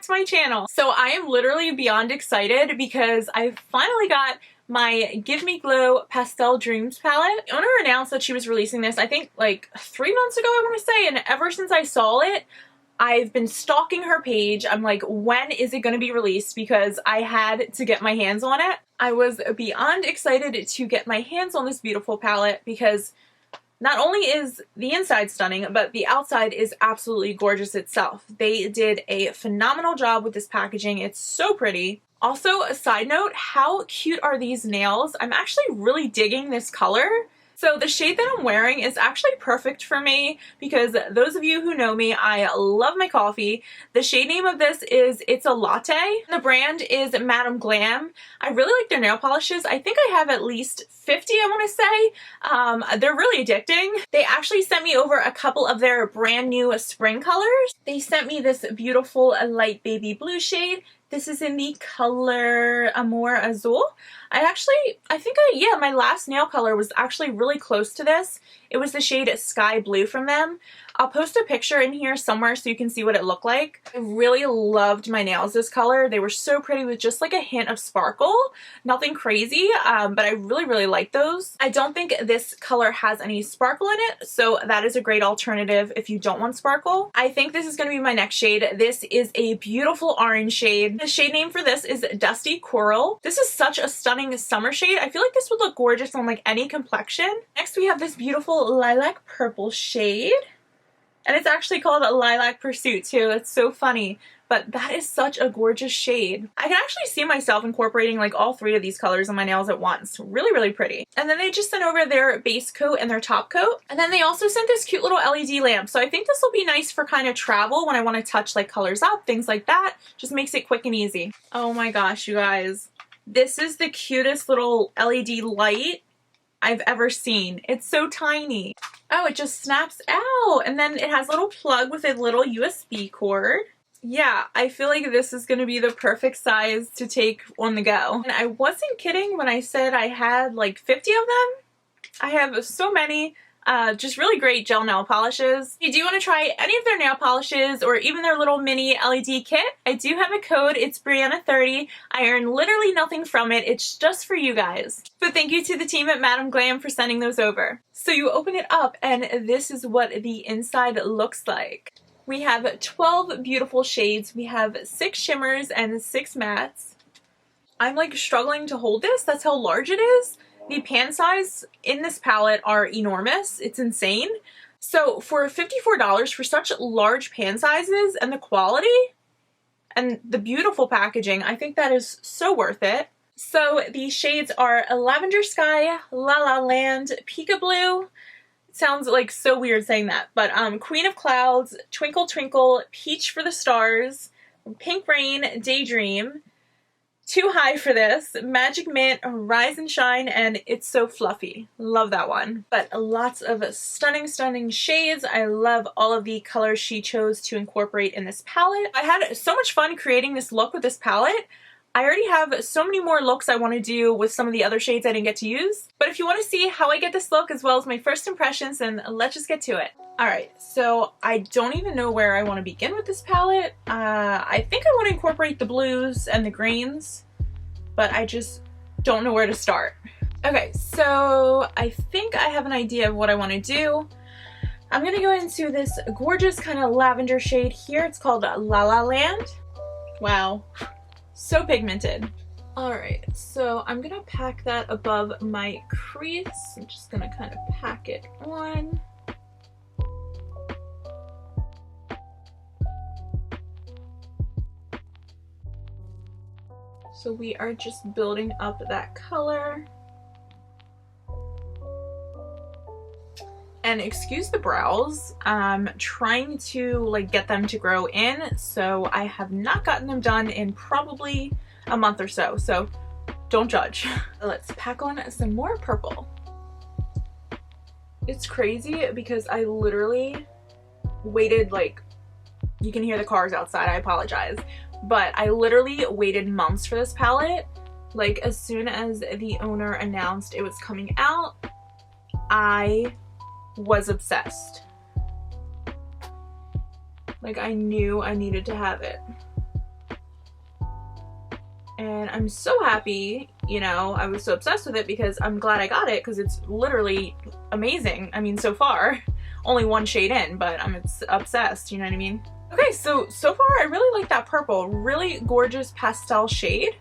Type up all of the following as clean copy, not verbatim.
back to my channel. So I am literally beyond excited because I finally got my Give Me Glow Pastel Dreams palette. The owner announced that she was releasing this, I think like 3 months ago, I want to say, and ever since I saw it, I've been stalking her page. I'm like, when is it going to be released? Because I had to get my hands on it. I was beyond excited to get my hands on this beautiful palette because not only is the inside stunning, but the outside is absolutely gorgeous itself. They did a phenomenal job with this packaging. It's so pretty. Also, a side note, how cute are these nails? I'm actually really digging this color. So the shade that I'm wearing is actually perfect for me because those of you who know me, I love my coffee. The shade name of this is It's a Latte. The brand is Madam Glam. I really like their nail polishes. I think I have at least 50, I want to say. They're really addicting. They actually sent me over a couple of their brand new spring colors. They sent me this beautiful light baby blue shade. This is in the color Amor Azul. Yeah, my last nail color was actually really close to this. It was the shade Sky Blue from them. I'll post a picture in here somewhere so you can see what it looked like. I really loved my nails this color. They were so pretty with just like a hint of sparkle. Nothing crazy, but I really like those. I don't think this color has any sparkle in it, so that is a great alternative if you don't want sparkle. I think this is going to be my next shade. This is a beautiful orange shade. The shade name for this is Dusty Coral. This is such a stunning summer shade. I feel like this would look gorgeous on like any complexion. Next we have this beautiful lilac purple shade. And it's actually called a Lilac Pursuit too. That's so funny. But that is such a gorgeous shade. I can actually see myself incorporating like all 3 of these colors on my nails at once. Really pretty. And then they just sent over their base coat and their top coat. And then they also sent this cute little LED lamp. So I think this will be nice for kind of travel when I want to touch like colors up, things like that. Just makes it quick and easy. Oh my gosh, you guys. This is the cutest little LED light I've ever seen. It's so tiny. Oh, it just snaps out, and then it has a little plug with a little USB cord. Yeah, I feel like this is going to be the perfect size to take on the go. And I wasn't kidding when I said I had like 50 of them. I have so many. Just really great gel nail polishes. If you do want to try any of their nail polishes or even their little mini LED kit, I do have a code. It's Brianna30. I earn literally nothing from it. It's just for you guys. But thank you to the team at Madam Glam for sending those over. So you open it up and this is what the inside looks like. We have 12 beautiful shades. We have 6 shimmers and 6 mattes. I'm like struggling to hold this. That's how large it is. The pan size in this palette are enormous. It's insane. So for $54 for such large pan sizes and the quality and the beautiful packaging, I think that is so worth it. So the shades are Lavender Sky, La La Land, Pika Blue. It sounds like so weird saying that, but Queen of Clouds, Twinkle Twinkle, Peach for the Stars, Pink Rain, Daydream. Too High for this, Magic Mint, Rise and Shine, and It's So Fluffy. Love that one. But lots of stunning shades. I love all of the colors she chose to incorporate in this palette. I had so much fun creating this look with this palette. I already have so many more looks I want to do with some of the other shades I didn't get to use. But if you want to see how I get this look as well as my first impressions, then let's just get to it. Alright, so I don't even know where I want to begin with this palette. I think I want to incorporate the blues and the greens, but I just don't know where to start. Okay, so I think I have an idea of what I want to do. I'm going to go into this gorgeous kind of lavender shade here. It's called La La Land. Wow. So pigmented. Alright, so I'm gonna pack that above my crease. I'm just gonna kind of pack it on. So we are just building up that color. And excuse the brows, I'm trying to like get them to grow in, so I have not gotten them done in probably a month or so, so don't judge. Let's pack on some more purple. It's crazy because I literally waited, like, you can hear the cars outside, I apologize, but I literally waited months for this palette. Like, as soon as the owner announced it was coming out, I was obsessed. Like, I knew I needed to have it. And I'm so happy, you know, I was so obsessed with it because I'm glad I got it because it's literally amazing. I mean, so far, only one shade in, but I'm obsessed, you know what I mean? Okay, so far I really like that purple. Really gorgeous pastel shade.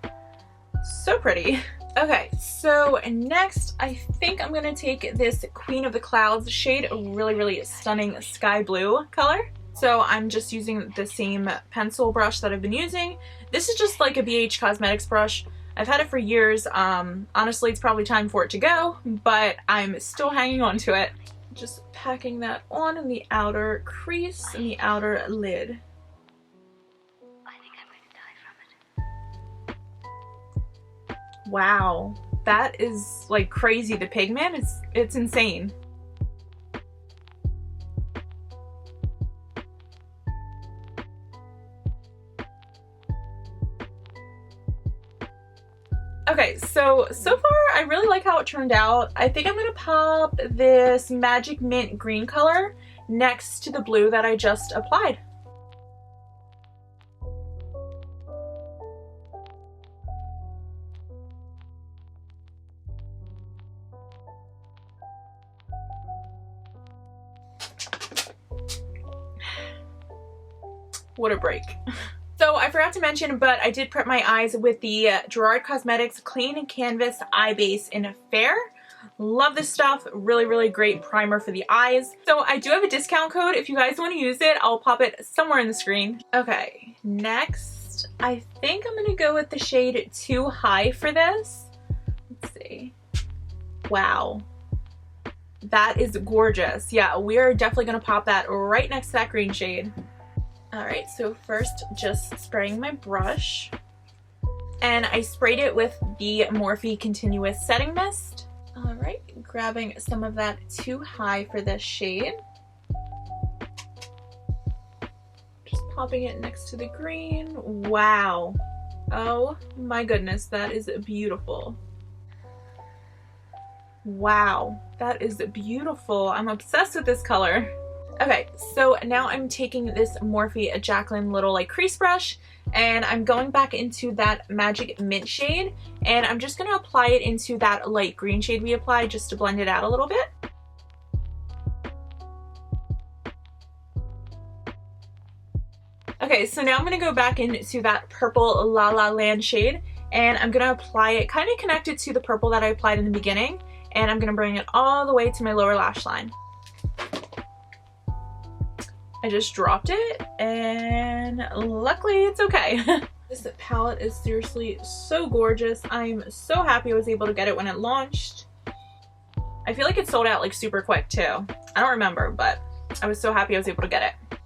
So pretty. Okay, so next I think I'm gonna take this Queen of the Clouds shade, a really stunning sky blue color. So I'm just using the same pencil brush that I've been using. This is just like a BH Cosmetics brush. I've had it for years. Honestly, it's probably time for it to go, but I'm still hanging on to it. Just packing that on in the outer crease and the outer lid. I think I'm going to die from it. Wow, that is like crazy. The pigment, it's insane. Okay, so far I really like how it turned out. I think I'm gonna pop this Magic Mint green color next to the blue that I just applied. What a break. So I forgot to mention, but I did prep my eyes with the Gerard Cosmetics Clean Canvas Eye Base in Fair. Love this stuff. Really great primer for the eyes. So I do have a discount code. If you guys want to use it, I'll pop it somewhere in the screen. Okay, next, I think I'm gonna go with the shade Too High for this. Let's see. Wow. That is gorgeous. Yeah, we are definitely gonna pop that right next to that green shade. Alright, so first just spraying my brush, and I sprayed it with the Morphe Continuous Setting Mist. Alright, grabbing some of that Too High for this shade. Just popping it next to the green. Wow. Oh my goodness, that is beautiful. Wow, that is beautiful. I'm obsessed with this color. Okay, so now I'm taking this Morphe Jacqueline little like crease brush, and I'm going back into that Magic Mint shade, and I'm just gonna apply it into that light green shade we applied just to blend it out a little bit. Okay, so now I'm gonna go back into that purple La La Land shade, and I'm gonna apply it kind of connected to the purple that I applied in the beginning, and I'm gonna bring it all the way to my lower lash line. I just dropped it, and luckily it's okay. This palette is seriously so gorgeous. I'm so happy I was able to get it when it launched. I feel like it sold out like super quick too. I don't remember, but I was so happy I was able to get it.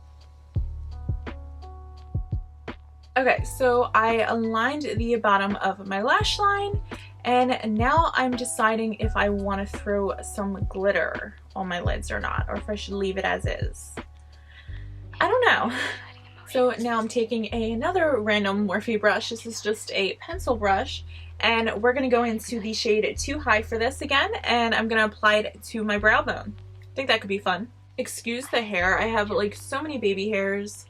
Okay, so I aligned the bottom of my lash line, and now I'm deciding if I want to throw some glitter on my lids or not, or if I should leave it as is. I don't know. So now I'm taking another random Morphe brush. This is just a pencil brush, and we're going to go into the shade Too High for this again, and I'm going to apply it to my brow bone. I think that could be fun. Excuse the hair. I have like so many baby hairs.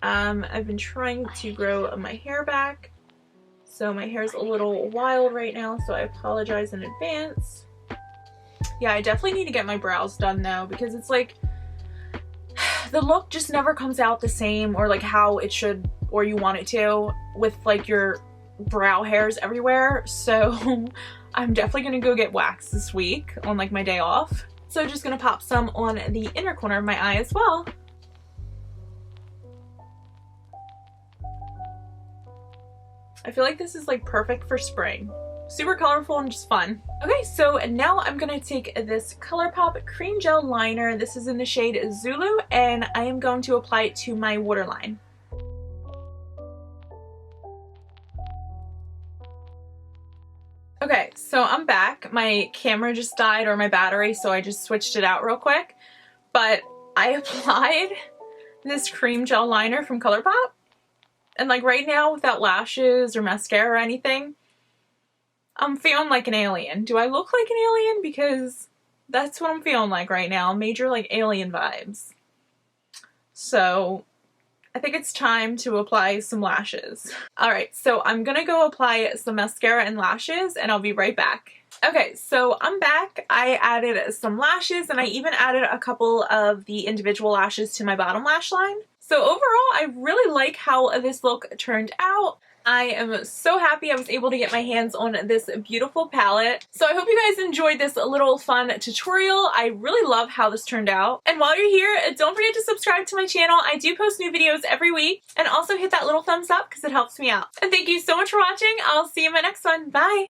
I've been trying to grow my hair back, so my hair's a little wild right now, so I apologize in advance. Yeah, I definitely need to get my brows done though, because it's like the look just never comes out the same, or like how it should or you want it to, with like your brow hairs everywhere. So I'm definitely gonna go get waxed this week on like my day off. So just gonna pop some on the inner corner of my eye as well. I feel like this is like perfect for spring. Super colorful and just fun. Okay, so now I'm gonna take this ColourPop Cream Gel Liner. This is in the shade Zulu, and I am going to apply it to my waterline. Okay, so I'm back. My camera just died, or my battery, so I just switched it out real quick. But I applied this cream gel liner from ColourPop, and like right now, without lashes or mascara or anything, I'm feeling like an alien. Do I look like an alien? Because that's what I'm feeling like right now. Major like alien vibes. So I think it's time to apply some lashes. Alright, so I'm gonna go apply some mascara and lashes and I'll be right back. Okay, so I'm back. I added some lashes and I even added a couple of the individual lashes to my bottom lash line. So overall, I really like how this look turned out. I am so happy I was able to get my hands on this beautiful palette. So I hope you guys enjoyed this little fun tutorial. I really love how this turned out. And while you're here, don't forget to subscribe to my channel. I do post new videos every week. And also hit that little thumbs up because it helps me out. And thank you so much for watching. I'll see you in my next one. Bye!